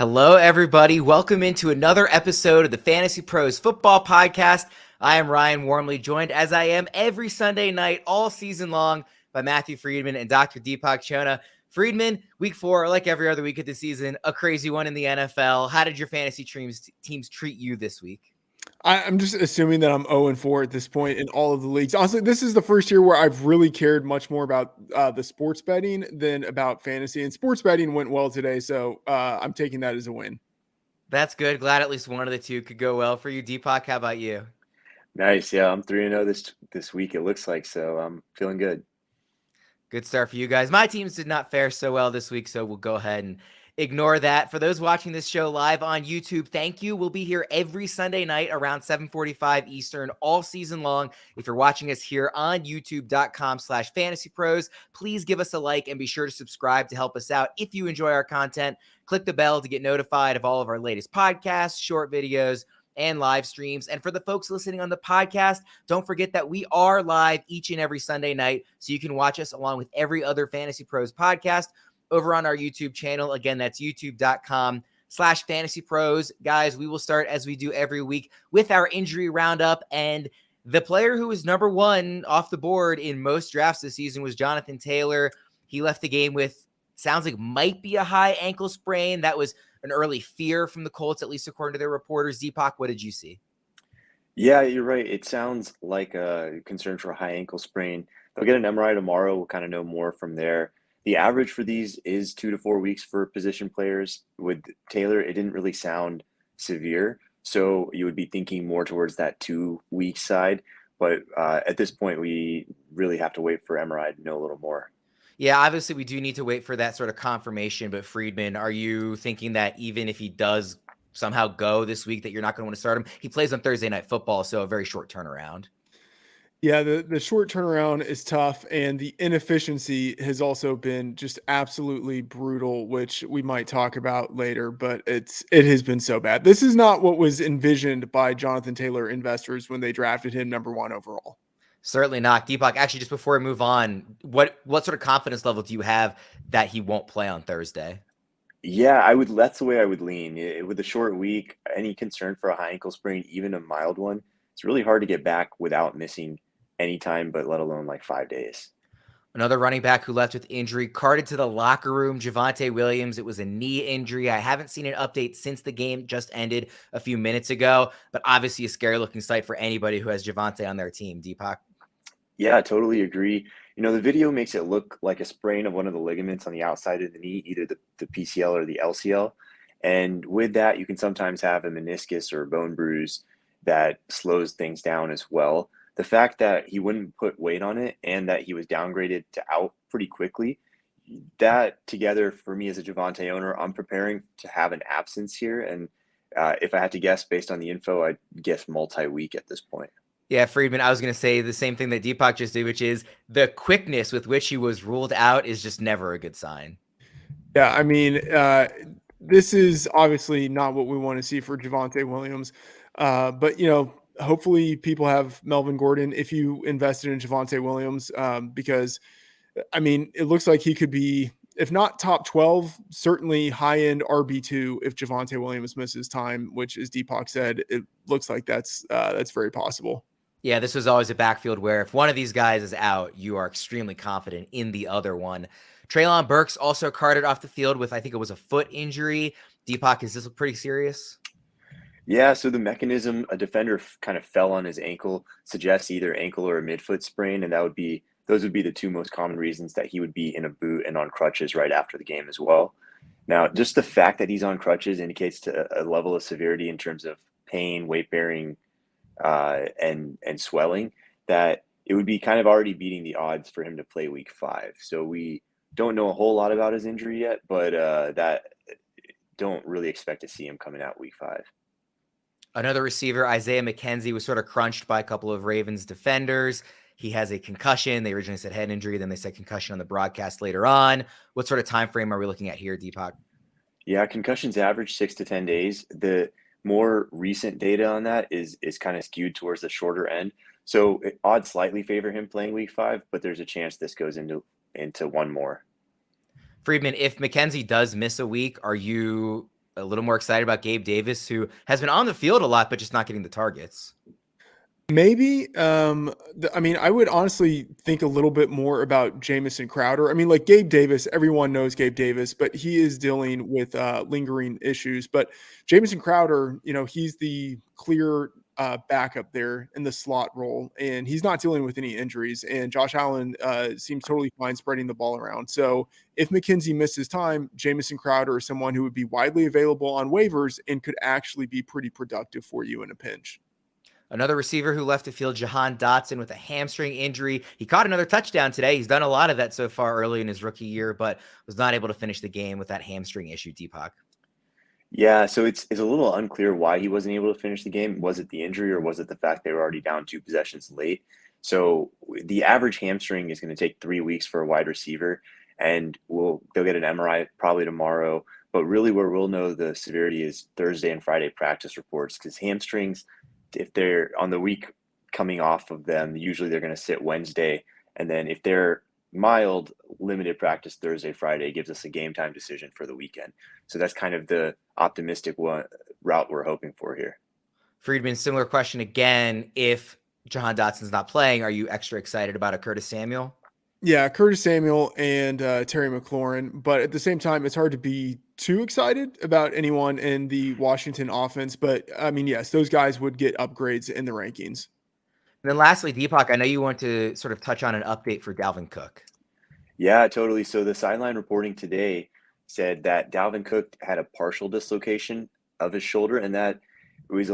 Hello, everybody. Welcome into another episode of the Fantasy Pros Football Podcast. I am Ryan Warmly, joined as I am every Sunday night all season long by Matthew Friedman and Dr. Deepak Chona. Friedman, week 4, like every other week of the season, a crazy one in the NFL. How did your fantasy teams treat you this week? I'm just assuming that I'm 0-4 at this point in all of the leagues. Honestly, this is the first year where I've really cared much more about the sports betting than about fantasy. And sports betting went well today, so I'm taking that as a win. That's good. Glad at least one of the two could go well for you. Deepak, how about you? Nice. Yeah, I'm 3-0 this week, it looks like, so I'm feeling good. Good start for you guys. My teams did not fare so well this week, so we'll go ahead and ignore that. For those watching this show live on YouTube, thank you. We'll be here every Sunday night around 7:45 Eastern all season long. If you're watching us here on youtube.com/fantasypros, please give us a like and be sure to subscribe to help us out. If you enjoy our content, click the bell to get notified of all of our latest podcasts, short videos, and live streams. And for the folks listening on the podcast, don't forget that we are live each and every Sunday night, so you can watch us along with every other Fantasy Pros podcast over on our YouTube channel. Again, that's youtube.com/fantasypros. Guys, we will start as we do every week with our injury roundup. And the player who was number one off the board in most drafts this season was Jonathan Taylor. He left the game with, sounds like might be a high ankle sprain. That was an early fear from the Colts, at least according to their reporters. Deepak, what did you see? Yeah, you're right. It sounds like a concern for a high ankle sprain. They'll get an MRI tomorrow. We'll kind of know more from there. The average for these is 2 to 4 weeks for position players. With Taylor, it didn't really sound severe, so you would be thinking more towards that 2-week side. But at this point, we really have to wait for MRI to know a little more. Yeah, obviously we do need to wait for that sort of confirmation. But Friedman, are you thinking that even if he does somehow go this week, that you're not going to want to start him? He plays on Thursday Night Football, so a very short turnaround. Yeah, the short turnaround is tough, and the inefficiency has also been just absolutely brutal, which we might talk about later, but it has been so bad. This is not what was envisioned by Jonathan Taylor investors when they drafted him number 1 overall. Certainly not. Deepak, actually, just before we move on, what sort of confidence level do you have that he won't play on Thursday? Yeah, that's the way I would lean. With a short week, any concern for a high ankle sprain, even a mild one, it's really hard to get back without missing any time, but let alone like 5 days. Another running back who left with injury, carted to the locker room, Javonte Williams. It was a knee injury. I haven't seen an update since the game just ended a few minutes ago, but obviously a scary looking sight for anybody who has Javonte on their team. Deepak? Yeah, I totally agree. The video makes it look like a sprain of one of the ligaments on the outside of the knee, either the PCL or the LCL. And with that, you can sometimes have a meniscus or a bone bruise that slows things down as well. The fact that he wouldn't put weight on it and that he was downgraded to out pretty quickly, that together for me as a Javonte owner, I'm preparing to have an absence here. And if I had to guess based on the info, I'd guess multi-week at this point. Yeah, Friedman, I was going to say the same thing that Deepak just did, which is the quickness with which he was ruled out is just never a good sign. Yeah, I mean, this is obviously not what we want to see for Javonte Williams. But, hopefully people have Melvin Gordon if you invested in Javonte Williams, because, I mean, it looks like he could be, if not top 12, certainly high-end RB2 if Javonte Williams misses time, which, as Deepak said, it looks like that's very possible. Yeah, this was always a backfield where if one of these guys is out, you are extremely confident in the other one. Treylon Burks also carted off the field with, I think it was a foot injury. Deepak, is this pretty serious? Yeah, so the mechanism, a defender kind of fell on his ankle, suggests either ankle or a midfoot sprain, and those would be the two most common reasons that he would be in a boot and on crutches right after the game as well. Now, just the fact that he's on crutches indicates to a level of severity in terms of pain, weight bearing, and swelling, that it would be kind of already beating the odds for him to play week 5. So we don't know a whole lot about his injury yet, but that don't really expect to see him coming out week 5. Another receiver, Isaiah McKenzie, was sort of crunched by a couple of Ravens defenders. He has a concussion. They originally said head injury, then they said concussion on the broadcast later on. What sort of time frame are we looking at here, Deepak? Yeah, concussions average 6 to 10 days. The more recent data on that is kind of skewed towards the shorter end. So odds slightly favor him playing week 5, but there's a chance this goes into one more. Friedman, if McKenzie does miss a week, are you a little more excited about Gabe Davis, who has been on the field a lot, but just not getting the targets. Maybe. I mean, I would honestly think a little bit more about Jamison Crowder. I mean, like Gabe Davis, everyone knows Gabe Davis, but he is dealing with lingering issues. But Jamison Crowder, he's the clear backup there in the slot role, and he's not dealing with any injuries. And Josh Allen seems totally fine spreading the ball around. So if McKenzie misses time, Jamison Crowder is someone who would be widely available on waivers and could actually be pretty productive for you in a pinch. Another receiver who left the field, Jahan Dotson, with a hamstring injury. He caught another touchdown today. He's done a lot of that so far early in his rookie year, but was not able to finish the game with that hamstring issue, Deepak. Yeah, so it's a little unclear why he wasn't able to finish the game. Was it the injury or was it the fact they were already down 2 possessions late? So the average hamstring is going to take 3 weeks for a wide receiver, and they'll get an MRI probably tomorrow. But really where we'll know the severity is Thursday and Friday practice reports, because hamstrings, if they're on the week coming off of them, usually they're going to sit Wednesday. And then if they're mild, limited practice Thursday, Friday gives us a game time decision for the weekend. So that's kind of the optimistic route we're hoping for here. Friedman, similar question again. If Jahan Dotson's not playing, are you extra excited about a Curtis Samuel? Yeah, Curtis Samuel and Terry McLaurin. But at the same time, it's hard to be too excited about anyone in the Washington offense. But, I mean, yes, those guys would get upgrades in the rankings. And then lastly, Deepak, I know you want to sort of touch on an update for Dalvin Cook. Yeah, totally. So the sideline reporting today said that Dalvin Cook had a partial dislocation of his shoulder, and that it was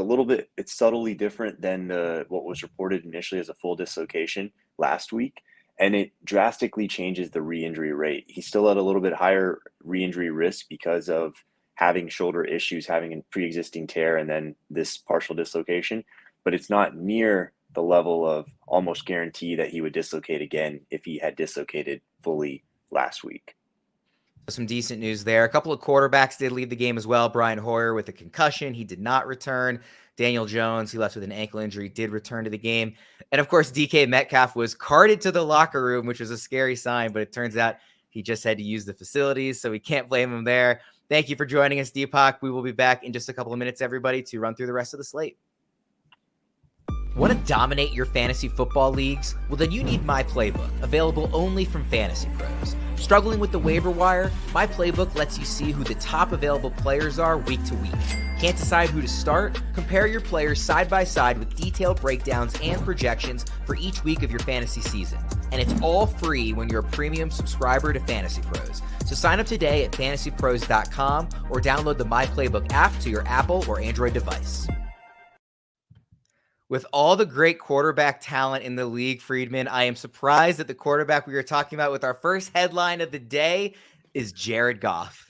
it's subtly different than what was reported initially as a full dislocation last week. And it drastically changes the re-injury rate. He's still at a little bit higher re-injury risk because of having shoulder issues, having a pre-existing tear, and then this partial dislocation. But it's not near the level of almost guarantee that he would dislocate again if he had dislocated fully last week. Some decent news there. A couple of quarterbacks did leave the game as well. Brian Hoyer with a concussion. He did not return. Daniel Jones, he left with an ankle injury, did return to the game. And of course, DK Metcalf was carted to the locker room, which was a scary sign, but it turns out he just had to use the facilities, so we can't blame him there. Thank you for joining us, Deepak. We will be back in just a couple of minutes, everybody, to run through the rest of the slate. Want to dominate your fantasy football leagues? Well, then you need My Playbook, available only from FantasyPros. Struggling with the waiver wire? My Playbook lets you see who the top available players are week to week. Can't decide who to start? Compare your players side by side with detailed breakdowns and projections for each week of your fantasy season. And it's all free when you're a premium subscriber to FantasyPros. So sign up today at FantasyPros.com or download the My Playbook app to your Apple or Android device. With all the great quarterback talent in the league, Friedman, I am surprised that the quarterback we are talking about with our first headline of the day is Jared Goff.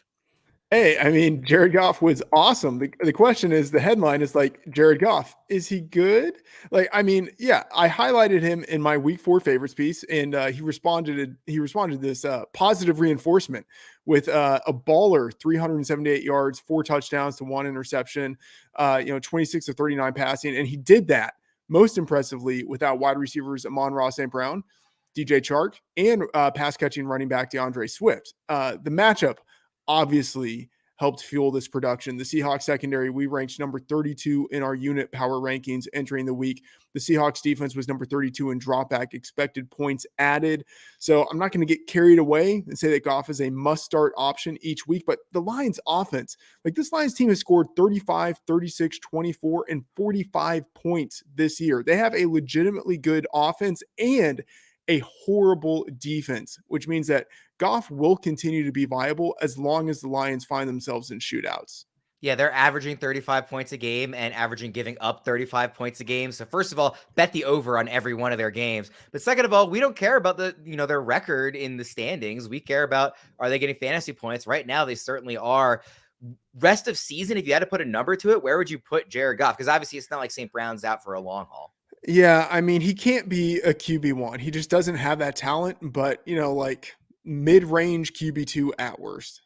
Hey, I mean, Jared Goff was awesome. The question is, the headline is like, Jared Goff, is he good? Like, I mean, yeah, I highlighted him in my week 4 favorites piece, and he responded to this positive reinforcement with a baller 378 yards, 4 touchdowns to 1 interception, 26 of 39 passing. And he did that most impressively without wide receivers Amon-Ra St. Brown, DJ Chark, and pass catching running back DeAndre Swift. The matchup obviously helped fuel this production. The Seahawks secondary, we ranked number 32 in our unit power rankings entering the week. The Seahawks defense was number 32 in dropback expected points added. So I'm not going to get carried away and say that Goff is a must-start option each week, but the Lions offense, like this Lions team has scored 35, 36, 24, and 45 points this year. They have a legitimately good offense and a horrible defense, which means that Goff will continue to be viable as long as the Lions find themselves in shootouts. Yeah, they're averaging 35 points a game and averaging giving up 35 points a game. So first of all, bet the over on every one of their games. But second of all, we don't care about their record in the standings. We care about, are they getting fantasy points? Right now, they certainly are. Rest of season, if you had to put a number to it, where would you put Jared Goff? Because obviously it's not like St. Brown's out for a long haul. Yeah, I mean, he can't be a QB1. He just doesn't have that talent, but, like mid-range QB2 at worst.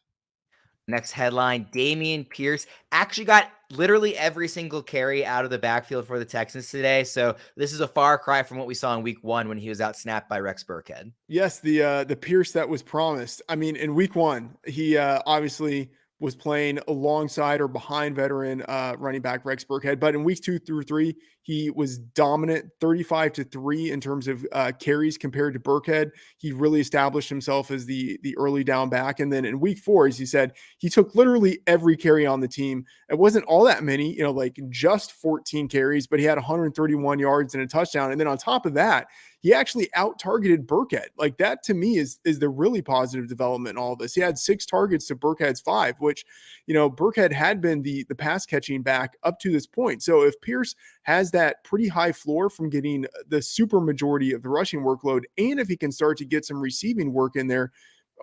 Next headline, Dameon Pierce actually got literally every single carry out of the backfield for the Texans today. So this is a far cry from what we saw in week 1 when he was out snapped by Rex Burkhead. Yes, the Pierce that was promised. I mean, in week 1, he obviously was playing alongside or behind veteran running back Rex Burkhead. But in weeks 2 through 3, he was dominant, 35-3 in terms of carries compared to Burkhead. He really established himself as the early down back. And then in week 4, as he said, he took literally every carry on the team. It wasn't all that many, like just 14 carries, but he had 131 yards and a touchdown. And then on top of that, he actually out-targeted Burkhead. Like that to me is the really positive development in all of this. He had 6 targets to Burkhead's 5, which, Burkhead had been the pass catching back up to this point. So if Pierce has that pretty high floor from getting the super majority of the rushing workload, and if he can start to get some receiving work in there,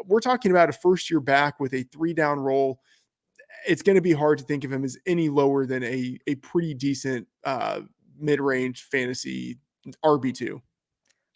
we're talking about a first-year back with a 3-down role. It's going to be hard to think of him as any lower than a pretty decent mid-range fantasy RB2.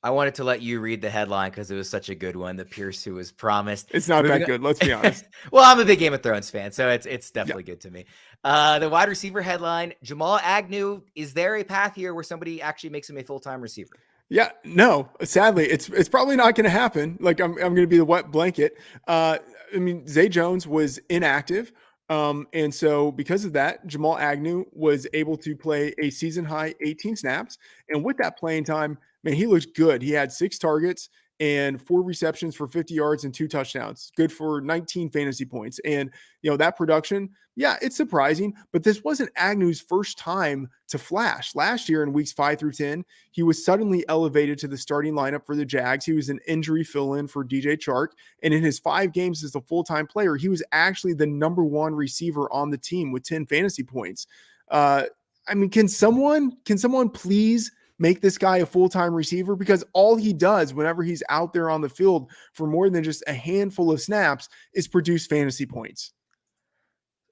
I wanted to let you read the headline because it was such a good one. The Pierce who was promised. It's not that good. Let's be honest. Well, I'm a big Game of Thrones fan, so it's definitely good to me. The wide receiver headline, Jamal Agnew. Is there a path here where somebody actually makes him a full-time receiver? Yeah, no, sadly, it's probably not going to happen. Like I'm going to be the wet blanket. Zay Jones was inactive. And so because of that, Jamal Agnew was able to play a season high 18 snaps. And with that playing time, man, he looked good. He had 6 targets and 4 receptions for 50 yards and 2 touchdowns. Good for 19 fantasy points. And, that production, yeah, it's surprising, but this wasn't Agnew's first time to flash. Last year in weeks 5 through 10, he was suddenly elevated to the starting lineup for the Jags. He was an injury fill-in for DJ Chark. And in his 5 games as a full-time player, he was actually the number 1 receiver on the team with 10 fantasy points. Can someone please make this guy a full-time receiver? Because all he does whenever he's out there on the field for more than just a handful of snaps is produce fantasy points.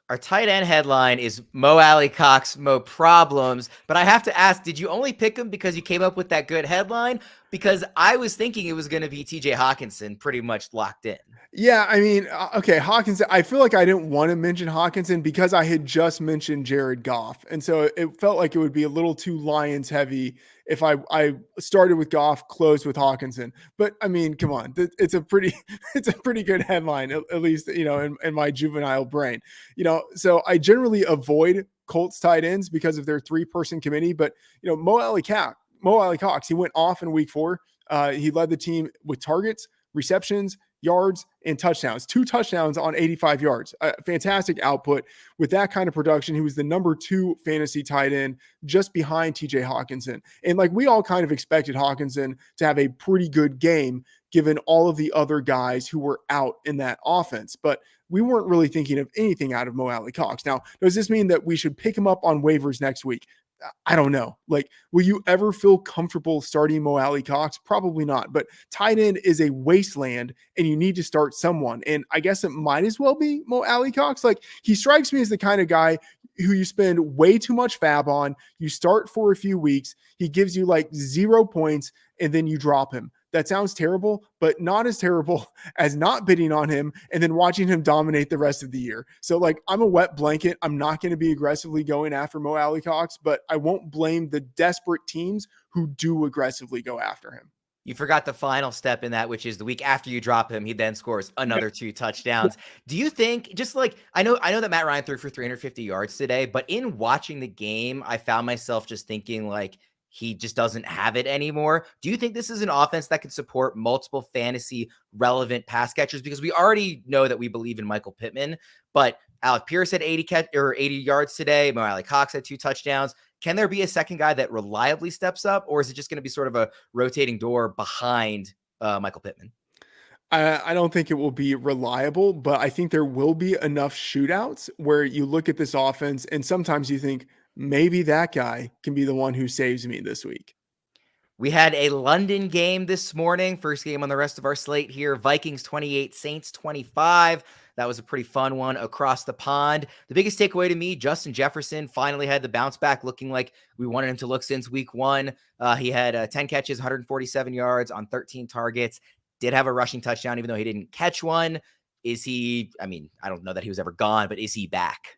Our tight end headline is Mo-Alie Cox, Mo Problems. But I have to ask, did you only pick him because you came up with that good headline? Because I was thinking it was going to be TJ Hockenson pretty much locked in. Yeah, okay, Hockenson. I feel like I didn't want to mention Hockenson because I had just mentioned Jared Goff. And so it felt like it would be a little too Lions heavy if I started with Goff, closed with Hockenson. But come on, it's a pretty good headline, at least, in my juvenile brain. So I generally avoid Colts tight ends because of their 3-person committee. But, Mo-Alie Cox, he went off in week 4. He led the team with targets, receptions, yards, and touchdowns. 2 touchdowns on 85 yards. Fantastic output. With that kind of production, he was the number 2 fantasy tight end just behind TJ Hockenson. And we all kind of expected Hockenson to have a pretty good game given all of the other guys who were out in that offense. But we weren't really thinking of anything out of Mo-Alie Cox. Now, does this mean that we should pick him up on waivers next week? I don't know. Will you ever feel comfortable starting Mo-Alie Cox? Probably not. But tight end is a wasteland, and you need to start someone. And I guess it might as well be Mo-Alie Cox. He strikes me as the kind of guy who you spend way too much fab on. You start for a few weeks. He gives you 0 points, and then you drop him. That sounds terrible, but not as terrible as not bidding on him and then watching him dominate the rest of the year. So I'm a wet blanket. I'm not going to be aggressively going after Mo-Alie Cox, but I won't blame the desperate teams who do aggressively go after him. You forgot the final step in that, which is the week after you drop him, he then scores another 2 touchdowns. Do you think, I know that Matt Ryan threw for 350 yards today, but in watching the game, I found myself just thinking he just doesn't have it anymore. Do you think this is an offense that could support multiple fantasy relevant pass catchers? Because we already know that we believe in Michael Pittman, but Alec Pierce had 80 yards today. Mo-Alie Cox had 2 touchdowns. Can there be a second guy that reliably steps up, or is it just going to be sort of a rotating door behind Michael Pittman? I don't think it will be reliable, but I think there will be enough shootouts where you look at this offense and sometimes you think, maybe that guy can be the one who saves me this week. We had a London game this morning. First game on the rest of our slate here. Vikings 28, Saints 25. That was a pretty fun one across the pond. The biggest takeaway to me, Justin Jefferson finally had the bounce back looking like we wanted him to look since week 1. He had 10 catches, 147 yards on 13 targets. Did have a rushing touchdown, even though he didn't catch one. Is he, I don't know that he was ever gone, but is he back?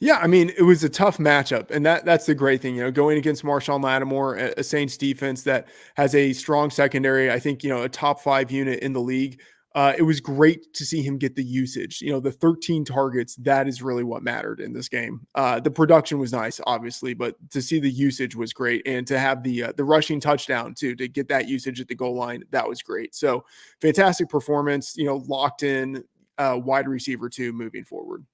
Yeah, it was a tough matchup, and that's the great thing, going against Marshawn Lattimore, a Saints defense that has a strong secondary. I think, a top 5 unit in the league. it was great to see him get the usage. The 13 targets, that is really what mattered in this game. The production was nice, obviously, but to see the usage was great. And to have the rushing touchdown too, to get that usage at the goal line, that was great. So fantastic performance, locked in wide receiver 2 moving forward.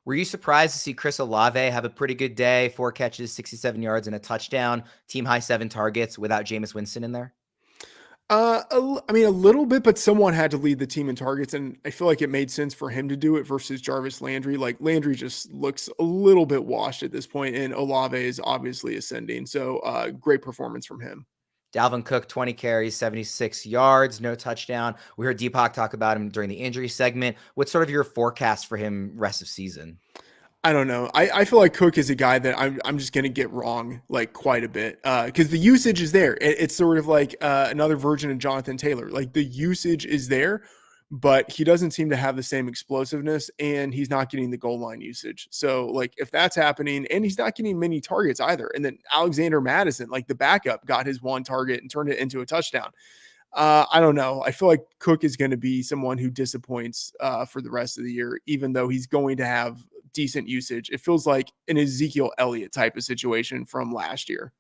Were you surprised to see Chris Olave have a pretty good day? 4 catches, 67 yards, and a touchdown. Team high 7 targets without Jameis Winston in there? I mean, a little bit, but someone had to lead the team in targets, and I feel like it made sense for him to do it versus Jarvis Landry. Like, Landry just looks a little bit washed at this point, and Olave is obviously ascending. So, great performance from him. Dalvin Cook, 20 carries, 76 yards, no touchdown. We heard Deepak talk about him during the injury segment. What's sort of your forecast for him rest of season? I don't know. I feel like Cook is a guy that I'm just going to get wrong like quite a bit because the usage is there. It's sort of like another version of Jonathan Taylor. Like the usage is there, but he doesn't seem to have the same explosiveness and he's not getting the goal line usage. So like if that's happening and he's not getting many targets either. And then Alexander Madison, like the backup, got his 1 target and turned it into a touchdown. I don't know. I feel like Cook is going to be someone who disappoints for the rest of the year, even though he's going to have decent usage. It feels like an Ezekiel Elliott type of situation from last year.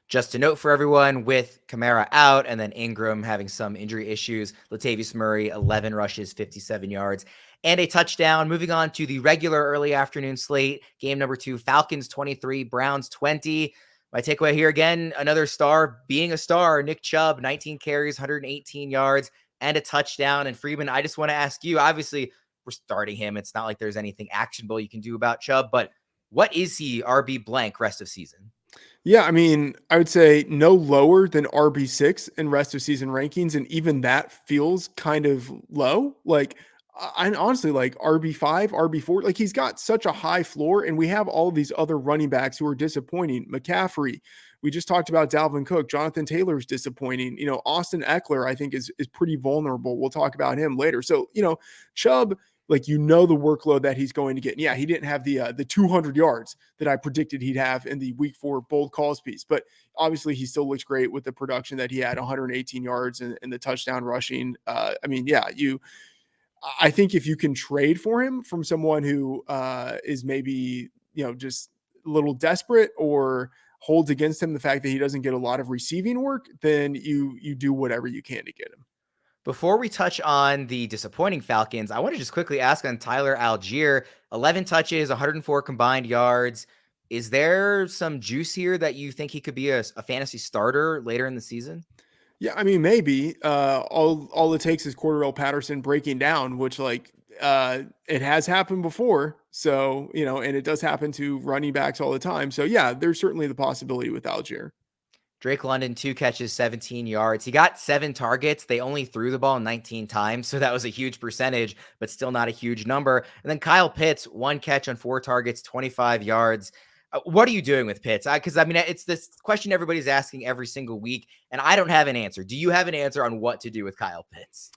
Just a note for everyone, with Kamara out and then Ingram having some injury issues, Latavius Murray, 11 rushes, 57 yards, and a touchdown. Moving on to the regular early afternoon slate, game number 2, Falcons 23, Browns 20. My takeaway here again, another star being a star, Nick Chubb, 19 carries, 118 yards, and a touchdown. And Freeman, I just want to ask you, obviously, we're starting him. It's not like there's anything actionable you can do about Chubb, but what is he RB blank rest of season? Yeah, I mean, I would say no lower than RB6 in rest of season rankings, and even that feels kind of low. Like, I honestly like RB5, RB4. Like, he's got such a high floor, and we have all of these other running backs who are disappointing. McCaffrey, we just talked about Dalvin Cook. Jonathan Taylor's disappointing. Austin Ekeler, I think, is pretty vulnerable. We'll talk about him later. So, Chubb, like, the workload that he's going to get. And yeah, he didn't have the 200 yards that I predicted he'd have in the week 4 bold calls piece, but obviously he still looks great with the production that he had, 118 yards and the touchdown rushing. I mean, yeah, I think if you can trade for him from someone who is maybe, just a little desperate or holds against him the fact that he doesn't get a lot of receiving work, then you do whatever you can to get him. Before we touch on the disappointing Falcons, I want to just quickly ask on Tyler Allgeier, 11 touches, 104 combined yards. Is there some juice here that you think he could be a fantasy starter later in the season? Yeah, I mean, maybe. All it takes is Cordarrelle Patterson breaking down, which it has happened before. So, and it does happen to running backs all the time. So yeah, there's certainly the possibility with Allgeier. Drake London, 2 catches, 17 yards. He got 7 targets. They only threw the ball 19 times, so that was a huge percentage, but still not a huge number. And then Kyle Pitts, 1 catch on 4 targets, 25 yards. What are you doing with Pitts? Because, it's this question everybody's asking every single week, and I don't have an answer. Do you have an answer on what to do with Kyle Pitts?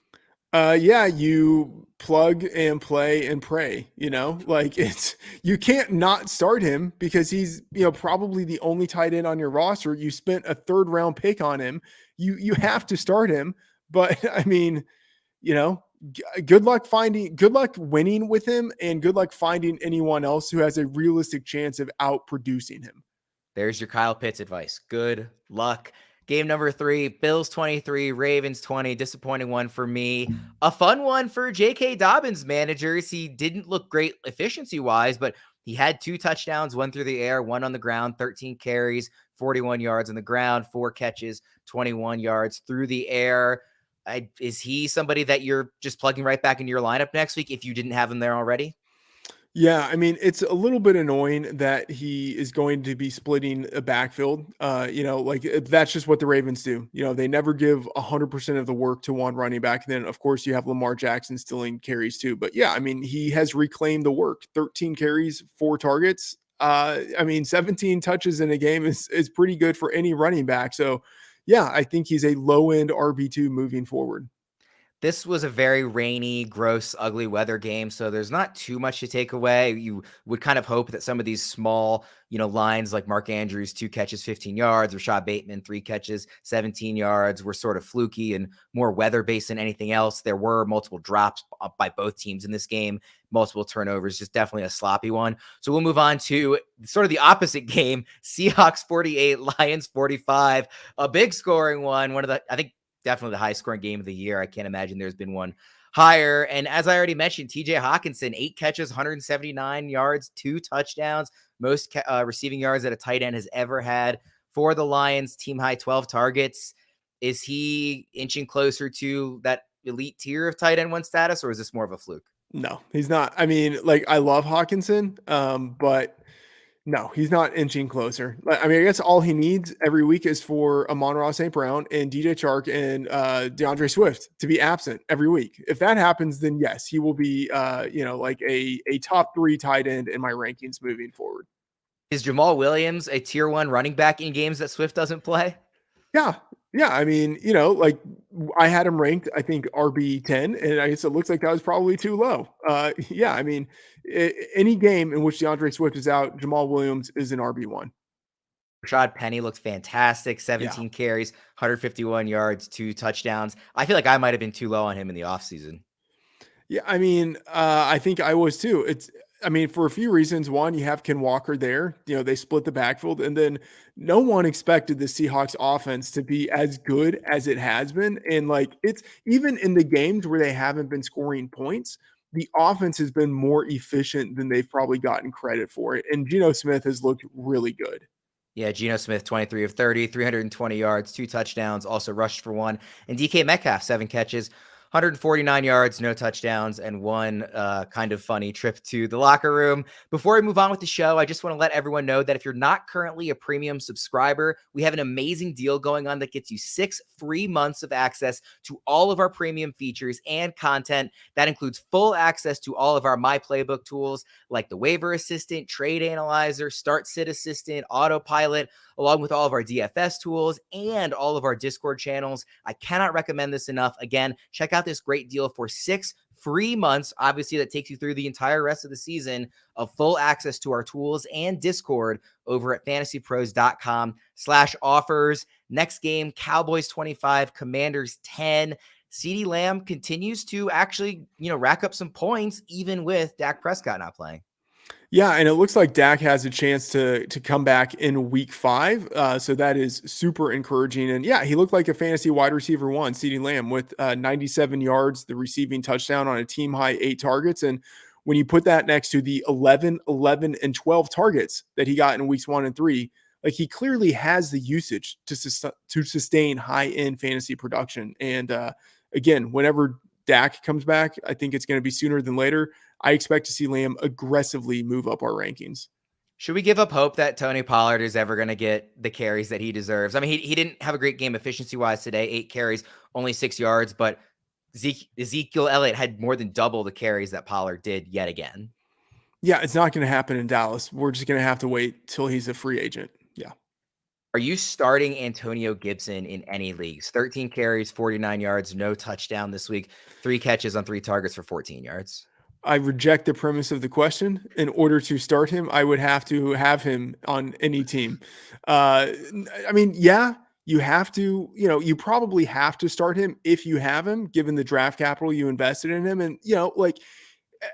Yeah, you plug and play and pray, you can't not start him because he's, probably the only tight end on your roster. You spent a 3rd round pick on him. You have to start him, but I mean, good luck winning with him and good luck finding anyone else who has a realistic chance of out producing him. There's your Kyle Pitts advice. Good luck. Game number 3, Bills 23, Ravens 20. Disappointing one for me. A fun one for J.K. Dobbins managers. He didn't look great efficiency-wise, but he had 2 touchdowns, 1 through the air, 1 on the ground, 13 carries, 41 yards on the ground, 4 catches, 21 yards through the air. Is he somebody that you're just plugging right back into your lineup next week if you didn't have him there already? Yeah, I mean, it's a little bit annoying that he is going to be splitting a backfield. That's just what the Ravens do. They never give 100% of the work to one running back. And then, of course, you have Lamar Jackson stealing carries too. But yeah, I mean, he has reclaimed the work. 13 carries, 4 targets. 17 touches in a game is pretty good for any running back. So yeah, I think he's a low-end RB2 moving forward. This was a very rainy, gross, ugly weather game, so there's not too much to take away. You would kind of hope that some of these small, lines like Mark Andrews, 2 catches, 15 yards, Rashad Bateman, 3 catches, 17 yards, were sort of fluky and more weather-based than anything else. There were multiple drops by both teams in this game, multiple turnovers, just definitely a sloppy one. So we'll move on to sort of the opposite game, Seahawks 48, Lions 45, a big scoring one of the, I think, definitely the highest scoring game of the year. I can't imagine there's been one higher. And as I already mentioned, TJ Hockenson, 8 catches, 179 yards, 2 touchdowns, most receiving yards that a tight end has ever had for the Lions, team high 12 targets. Is he inching closer to that elite tier of tight end 1 status, or is this more of a fluke? No, he's not. I mean, I love Hockenson, but no, he's not inching closer. I mean, I guess all he needs every week is for Amon-Ra St. Brown and DJ Chark and DeAndre Swift to be absent every week. If that happens, then yes, he will be, a top 3 tight end in my rankings moving forward. Is Jamaal Williams a tier 1 running back in games that Swift doesn't play? Yeah. I mean, I had him ranked, I think RB 10, and I guess it looks like that was probably too low. Yeah. I mean, any game in which DeAndre Swift is out, Jamaal Williams is an RB1. Rashaad Penny looked fantastic. 17 carries, 151 yards, 2 touchdowns. I feel like I might have been too low on him in the offseason. Yeah, I mean, I think I was too. For a few reasons. One, you have Ken Walker there. They split the backfield, and then no one expected the Seahawks offense to be as good as it has been. And it's even in the games where they haven't been scoring points, the offense has been more efficient than they've probably gotten credit for it. And Geno Smith has looked really good. Yeah, Geno Smith, 23 of 30, 320 yards, 2 touchdowns, also rushed for 1. And DK Metcalf, 7 catches, 149 yards, no touchdowns, and 1 kind of funny trip to the locker room. Before we move on with the show, I just want to let everyone know that if you're not currently a premium subscriber, we have an amazing deal going on that gets you 6 free months of access to all of our premium features and content. That includes full access to all of our My Playbook tools like the Waiver Assistant, Trade Analyzer, Start Sit Assistant, Autopilot, along with all of our DFS tools and all of our Discord channels. I cannot recommend this enough. Again, check out this great deal for 6 free months. Obviously, that takes you through the entire rest of the season of full access to our tools and Discord over at fantasypros.com/offers. Next game, Cowboys 25, Commanders 10. CeeDee Lamb continues to actually, rack up some points even with Dak Prescott not playing. Yeah, and it looks like Dak has a chance to come back in week 5. So that is super encouraging. And yeah, he looked like a fantasy wide receiver 1, CeeDee Lamb, with 97 yards, the receiving touchdown on a team high 8 targets. And when you put that next to the 11, 11, and 12 targets that he got in weeks 1 and 3, he clearly has the usage to sustain high end fantasy production. And again, whenever Dak comes back, I think it's going to be sooner than later. I expect to see Lamb aggressively move up our rankings. Should we give up hope that Tony Pollard is ever going to get the carries that he deserves? I mean, he didn't have a great game efficiency-wise today, 8 carries, only 6 yards, but Ezekiel Elliott had more than double the carries that Pollard did yet again. Yeah, it's not going to happen in Dallas. We're just going to have to wait till he's a free agent. Yeah. Are you starting Antonio Gibson in any leagues? 13 carries, 49 yards, no touchdown this week, 3 catches on 3 targets for 14 yards. I reject the premise of the question. In order to start him, I would have to have him on any team. Yeah, you have to, you probably have to start him if you have him, given the draft capital you invested in him. And,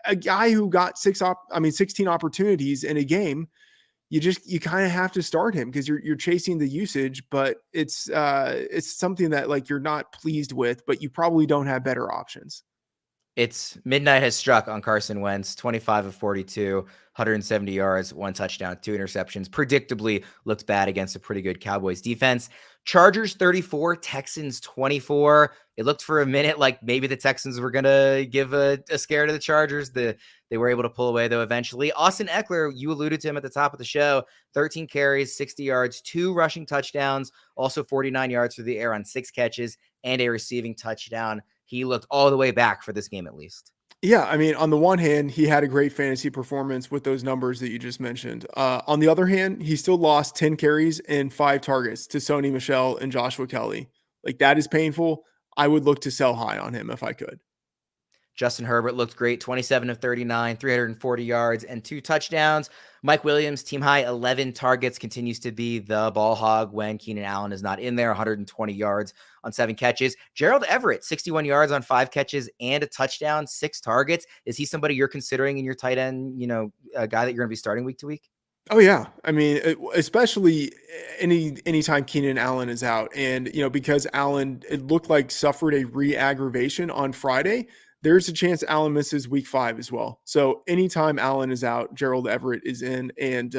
a guy who got 16 opportunities in a game, you kind of have to start him because you're chasing the usage, but it's something that you're not pleased with, but you probably don't have better options. It's midnight has struck on Carson Wentz, 25 of 42, 170 yards, 1 touchdown, 2 interceptions. Predictably looked bad against a pretty good Cowboys defense. Chargers 34, Texans 24. It looked for a minute like maybe the Texans were going to give a scare to the Chargers. They were able to pull away, though, eventually. Austin Ekeler, you alluded to him at the top of the show, 13 carries, 60 yards, 2 rushing touchdowns, also 49 yards through the air on 6 catches, and a receiving touchdown. He looked all the way back for this game, at least. Yeah, on the one hand, he had a great fantasy performance with those numbers that you just mentioned. On the other hand, he still lost 10 carries and 5 targets to Sony Michel and Joshua Kelly. That is painful. I would look to sell high on him if I could. Justin Herbert looked great, 27 of 39, 340 yards and 2 touchdowns. Mike Williams, team high 11 targets, continues to be the ball hog when Keenan Allen is not in there, 120 yards on 7 catches. Gerald Everett, 61 yards on 5 catches and a touchdown, 6 targets. Is he somebody you're considering in your tight end, a guy that you're going to be starting week to week? Oh yeah. I mean, especially anytime Keenan Allen is out, and because Allen, it looked like, suffered a re-aggravation on Friday, there's a chance Allen misses week 5 as well. So anytime Allen is out, Gerald Everett is in, and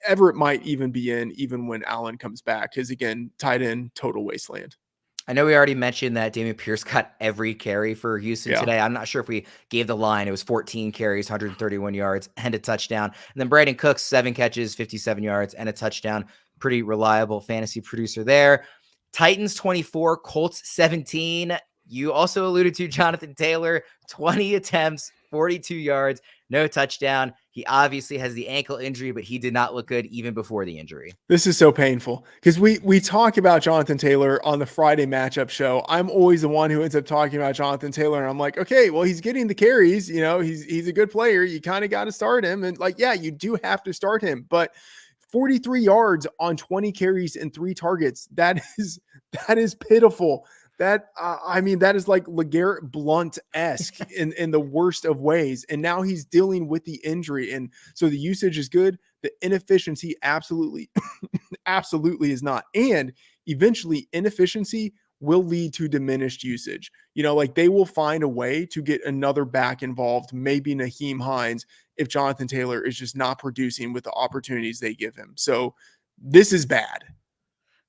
Everett might even be in even when Allen comes back, because again, tight end, total wasteland. I know we already mentioned that Dameon Pierce got every carry for Houston today. I'm not sure if we gave the line. It was 14 carries, 131 yards, and a touchdown. And then Brandon Cooks, 7 catches, 57 yards, and a touchdown. Pretty reliable fantasy producer there. Titans 24, Colts 17. You also alluded to Jonathan Taylor, 20 attempts, 42 yards, no touchdown. He obviously has the ankle injury, but he did not look good even before the injury. This is so painful because we talk about Jonathan Taylor on the Friday matchup show. I'm always the one who ends up talking about Jonathan Taylor. And I'm like, okay, well, he's getting the carries. He's a good player. You kind of got to start him. And you do have to start him. But 43 yards on 20 carries and 3 targets, that is pitiful. That is like LeGarrette Blount-esque in the worst of ways. And now he's dealing with the injury. And so the usage is good. The inefficiency absolutely is not. And eventually inefficiency will lead to diminished usage. They will find a way to get another back involved, maybe Nyheim Hines, if Jonathan Taylor is just not producing with the opportunities they give him. So this is bad.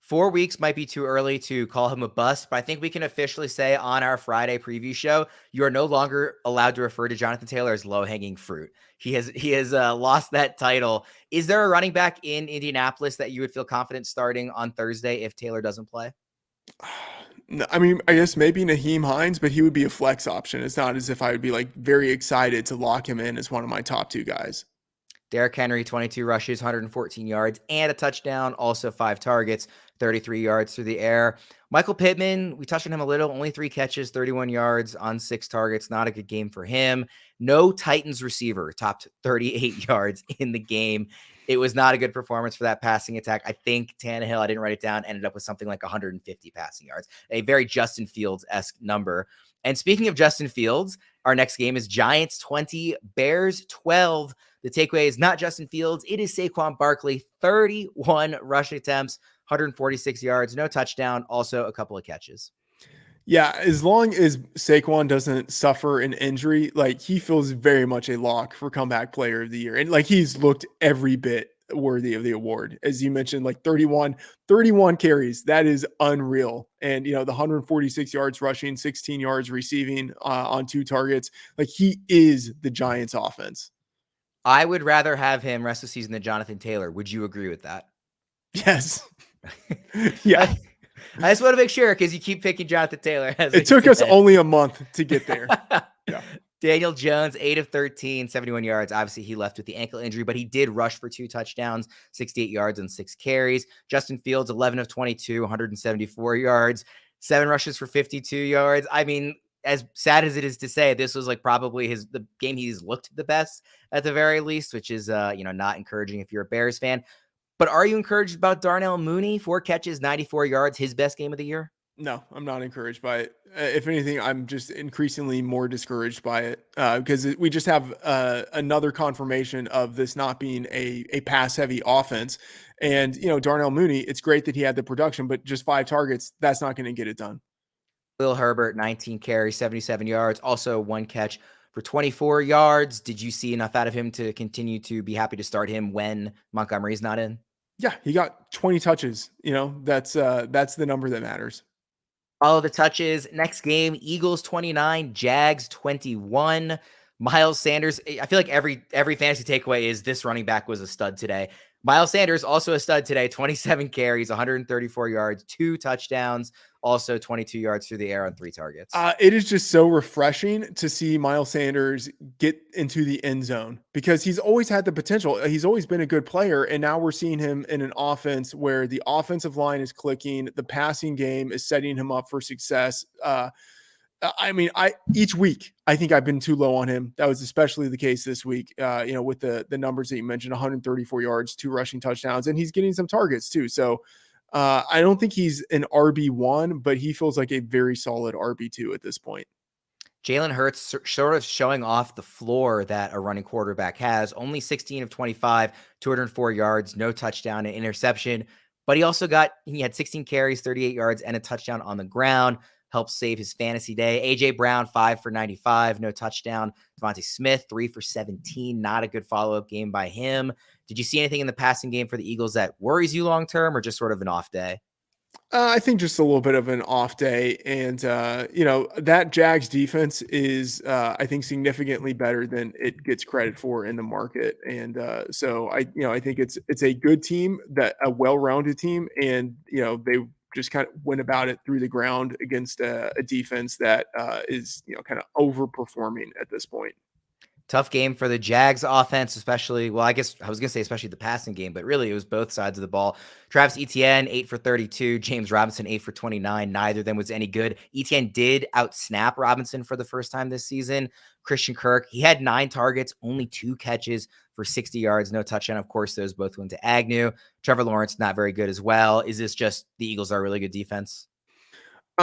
4 weeks might be too early to call him a bust, but I think we can officially say on our Friday preview show, you are no longer allowed to refer to Jonathan Taylor as low-hanging fruit. He has lost that title. Is there a running back in Indianapolis that you would feel confident starting on Thursday if Taylor doesn't play? I mean, I guess maybe Nyheim Hines, but he would be a flex option. It's not as if I would be very excited to lock him in as one of my top 2 guys. Derrick Henry, 22 rushes, 114 yards, and a touchdown. Also 5 targets, 33 yards through the air. Michael Pittman, we touched on him a little, only 3 catches, 31 yards on 6 targets. Not a good game for him. No Titans receiver topped 38 yards in the game. It was not a good performance for that passing attack. I think Tannehill, I didn't write it down, ended up with something like 150 passing yards, a very Justin Fields-esque number. And speaking of Justin Fields, our next game is Giants 20, Bears 12. The takeaway is not Justin Fields. It is Saquon Barkley, 31 rushing attempts, 146 yards, no touchdown, also a couple of catches. Yeah, as long as Saquon doesn't suffer an injury, he feels very much a lock for comeback player of the year. And he's looked every bit worthy of the award. As you mentioned, 31 carries. That is unreal. And, the 146 yards rushing, 16 yards receiving on 2 targets. He is the Giants offense. I would rather have him rest of the season than Jonathan Taylor. Would you agree with that? Yes. Yeah. I just want to make sure because you keep picking Jonathan Taylor. It took us only a month to get there. Yeah. Daniel Jones, 8 of 13, 71 yards. Obviously, he left with the ankle injury, but he did rush for 2 touchdowns, 68 yards and 6 carries. Justin Fields, 11 of 22, 174 yards, 7 rushes for 52 yards. I mean, as sad as it is to say, this was probably the game he's looked the best at the very least, which is, not encouraging if you're a Bears fan. But are you encouraged about Darnell Mooney? 4 catches, 94 yards, his best game of the year? No, I'm not encouraged by it. If anything, I'm just increasingly more discouraged by it because we just have another confirmation of this not being a pass-heavy offense. And, Darnell Mooney, it's great that he had the production, but just 5 targets, that's not going to get it done. Will Herbert, 19 carries, 77 yards, also 1 catch for 24 yards. Did you see enough out of him to continue to be happy to start him when Montgomery's not in? Yeah, he got 20 touches. That's the number that matters. All of the touches. Next game, Eagles 29, Jags 21. Miles Sanders. I feel like every fantasy takeaway is this running back was a stud today. Miles Sanders, also a stud today, 27 carries, 134 yards, 2 touchdowns, also 22 yards through the air on 3 targets. It is just so refreshing to see Miles Sanders get into the end zone because he's always had the potential. He's always been a good player. And now we're seeing him in an offense where the offensive line is clicking. The passing game is setting him up for success. Each week, I think I've been too low on him. That was especially the case this week, with the numbers that you mentioned, 134 yards, 2 rushing touchdowns, and he's getting some targets too. So I don't think he's an RB1, but he feels like a very solid RB2 at this point. Jalen Hurts sort of showing off the floor that a running quarterback has. Only 16 of 25, 204 yards, no touchdown, an interception. But he had 16 carries, 38 yards, and a touchdown on the ground. Helped save his fantasy day. A.J. Brown, 5 for 95, no touchdown. Devontae Smith, 3 for 17. Not a good follow-up game by him. Did you see anything in the passing game for the Eagles that worries you long-term or just sort of an off day? I think just a little bit of an off day. And, that Jags defense is, I think, significantly better than it gets credit for in the market. And so I think it's a good team, a well-rounded team. And, they just kind of went about it through the ground against a defense that is, kind of overperforming at this point. Tough game for the Jags offense, especially, well, I guess I was going to say especially the passing game, but really it was both sides of the ball. Travis Etienne, 8 for 32. James Robinson, 8 for 29. Neither of them was any good. Etienne did outsnap Robinson for the first time this season. Christian Kirk, he had 9 targets, only 2 catches for 60 yards, no touchdown. Of course, those both went to Agnew. Trevor Lawrence, not very good as well. Is this just the Eagles are a really good defense?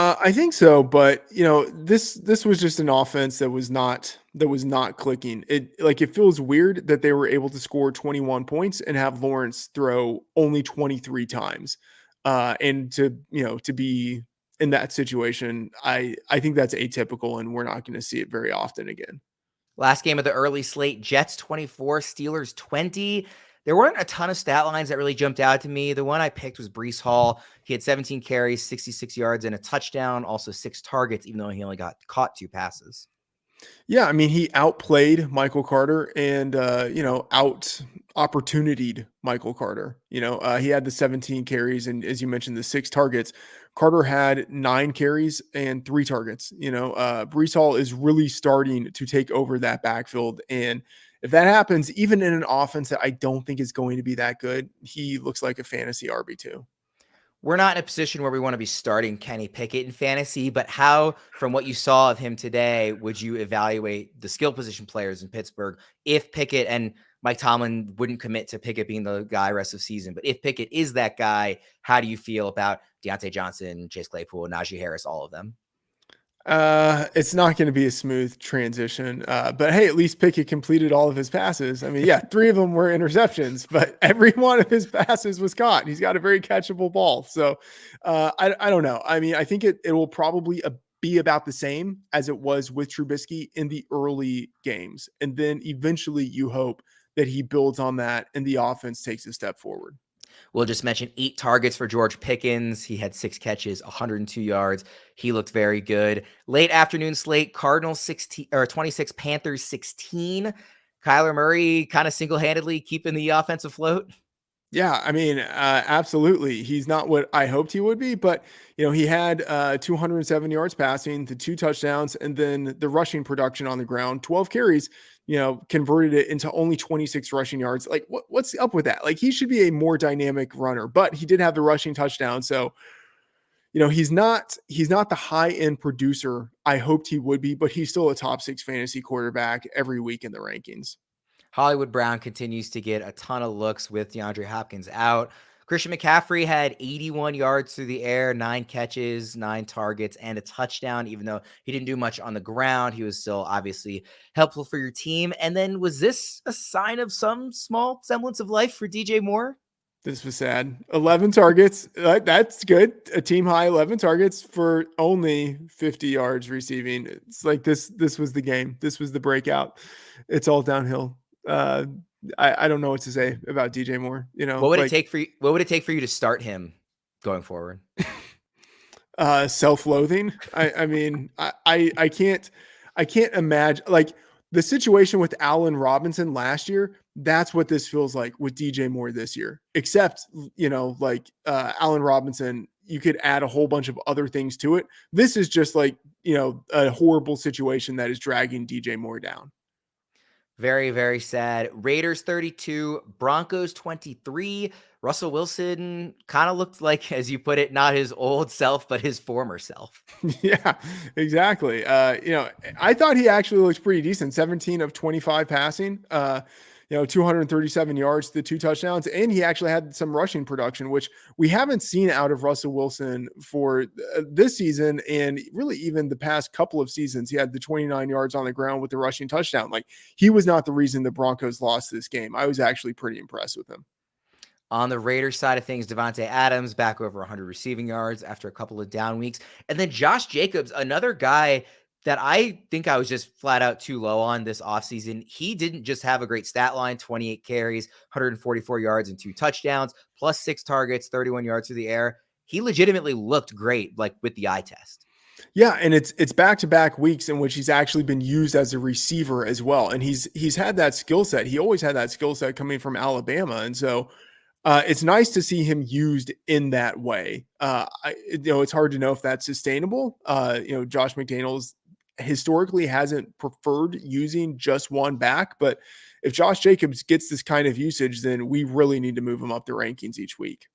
I think so, but this was just an offense that was not clicking. It feels weird that they were able to score 21 points and have Lawrence throw only 23 times. And to be in that situation, I think that's atypical and we're not going to see it very often again. Last game of the early slate, Jets 24, Steelers 20. There weren't a ton of stat lines that really jumped out to me. The one I picked was Breece Hall. He had 17 carries, 66 yards, and a touchdown, also 6 targets, even though he only got caught 2 passes. Yeah, I mean, he outplayed Michael Carter and, out opportunityed Michael Carter. He had the 17 carries and, as you mentioned, the 6 targets. Carter had 9 carries and 3 targets. Breece Hall is really starting to take over that backfield. And if that happens, even in an offense that I don't think is going to be that good, he looks like a fantasy RB2. We're not in a position where we want to be starting Kenny Pickett in fantasy, but how, from what you saw of him today, would you evaluate the skill position players in Pittsburgh if Pickett and Mike Tomlin wouldn't commit to Pickett being the guy rest of season? But if Pickett is that guy, how do you feel about Deontay Johnson, Chase Claypool, Najee Harris, all of them? It's not going to be a smooth transition, but hey, at least Pickett completed all of his passes. I mean, yeah, 3 of them were interceptions, but every one of his passes was caught. He's got a very catchable ball. So I don't know. I mean, I think it will probably be about the same as it was with Trubisky in the early games. And then eventually you hope that he builds on that and the offense takes a step forward. We'll just mention 8 targets for George Pickens. He had 6 catches, 102 yards. He looked very good. Late afternoon slate, Cardinals 26, Panthers 16. Kyler Murray kind of single-handedly keeping the offense afloat. Yeah, I mean, absolutely. He's not what I hoped he would be, but he had 207 yards passing, the 2 touchdowns, and then the rushing production on the ground, 12 carries, converted it into only 26 rushing yards. Like, what's up with that? Like, he should be a more dynamic runner, but he did have the rushing touchdown. So, he's not the high end producer I hoped he would be, but he's still a top 6 fantasy quarterback every week in the rankings. Hollywood Brown continues to get a ton of looks with DeAndre Hopkins out. Christian McCaffrey had 81 yards through the air, 9 catches, 9 targets, and a touchdown. Even though he didn't do much on the ground, he was still obviously helpful for your team. And then was this a sign of some small semblance of life for DJ Moore? This was sad. 11 targets. That's good. A team high 11 targets for only 50 yards receiving. It's like this was the game. This was the breakout. It's all downhill. I don't know what to say about DJ Moore. What would it take for you? What would it take for you to start him going forward? Self-loathing. I mean, I can't imagine. Like, the situation with Allen Robinson last year, that's what this feels like with DJ Moore this year. Except, Allen Robinson, you could add a whole bunch of other things to it. This is just like, a horrible situation that is dragging DJ Moore down. Very, very sad. Raiders 32, Broncos 23. Russell Wilson kind of looked like, as you put it, not his old self, but his former self. Yeah, exactly. I thought he actually looks pretty decent. 17 of 25 passing, 237 yards, the 2 touchdowns, and he actually had some rushing production, which we haven't seen out of Russell Wilson for this season. And really even the past couple of seasons, he had the 29 yards on the ground with the rushing touchdown. Like, he was not the reason the Broncos lost this game. I was actually pretty impressed with him. On the Raiders side of things, Devontae Adams back over 100 receiving yards after a couple of down weeks. And then Josh Jacobs, another guy that I think I was just flat out too low on this offseason. He didn't just have a great stat line, 28 carries, 144 yards and 2 touchdowns, plus 6 targets, 31 yards through the air. He legitimately looked great, like with the eye test. Yeah, and it's back-to-back weeks in which he's actually been used as a receiver as well. And he's had that skill set. He always had that skill set coming from Alabama. And so it's nice to see him used in that way. It's hard to know if that's sustainable. Josh McDaniels historically hasn't preferred using just one back, but if Josh Jacobs gets this kind of usage, then we really need to move him up the rankings each week.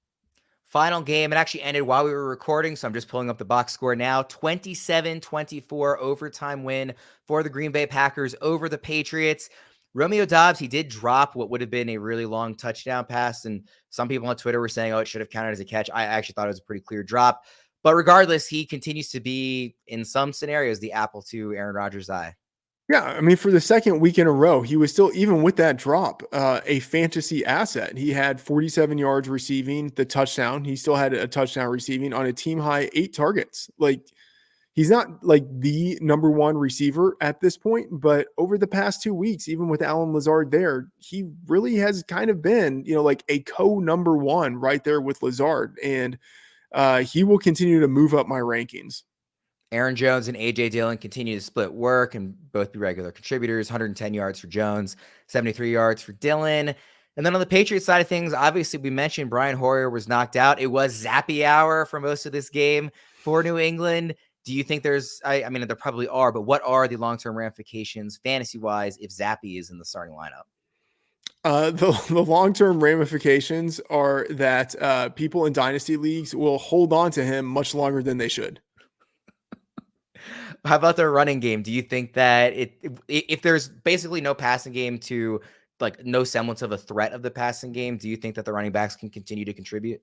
Final game, it actually ended while we were recording, so I'm just pulling up the box score now. 27-24 overtime win for the Green Bay Packers over the Patriots. Romeo Doubs, he did drop what would have been a really long touchdown pass, and some people on Twitter were saying, it should have counted as a catch. I actually thought it was a pretty clear drop. But regardless, he continues to be, in some scenarios, the apple to Aaron Rodgers' eye. Yeah, I mean, for the second week in a row, he was still, even with that drop, a fantasy asset. He had 47 yards receiving the touchdown. He still had a touchdown receiving on a team high 8 targets. Like, he's not like the number one receiver at this point, but over the past 2 weeks, even with Allen Lazard there, he really has kind of been, like a co-number one right there with Lazard. And he will continue to move up my rankings. Aaron Jones and A.J. Dillon continue to split work and both be regular contributors. 110 yards for Jones, 73 yards for Dillon. And then on the Patriots side of things, obviously we mentioned Brian Hoyer was knocked out. It was Zappy hour for most of this game for New England. Do you think there's, I mean, there probably are, but what are the long-term ramifications fantasy-wise if Zappy is in the starting lineup? The long-term ramifications are that people in dynasty leagues will hold on to him much longer than they should. How about their running game? Do you think that if there's basically no passing game to like no semblance of a threat of the passing game, do you think that the running backs can continue to contribute?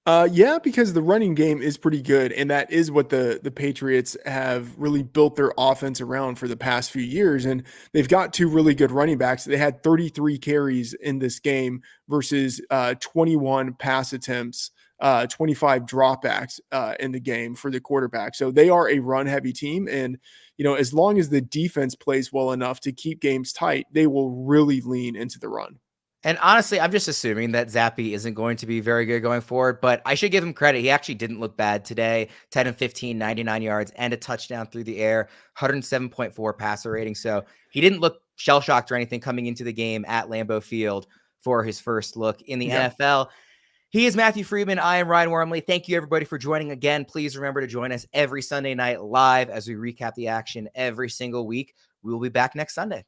Yeah, because the running game is pretty good, and that is what the Patriots have really built their offense around for the past few years. And they've got 2 really good running backs. They had 33 carries in this game versus 21 pass attempts, 25 dropbacks in the game for the quarterback. So they are a run-heavy team, and as long as the defense plays well enough to keep games tight, they will really lean into the run. And honestly, I'm just assuming that Zappy isn't going to be very good going forward, but I should give him credit. He actually didn't look bad today. 10 and 15, 99 yards, and a touchdown through the air, 107.4 passer rating. So he didn't look shell-shocked or anything coming into the game at Lambeau Field for his first look in the NFL. He is Matthew Friedman. I am Ryan Wormley. Thank you, everybody, for joining again. Please remember to join us every Sunday night live as we recap the action every single week. We will be back next Sunday.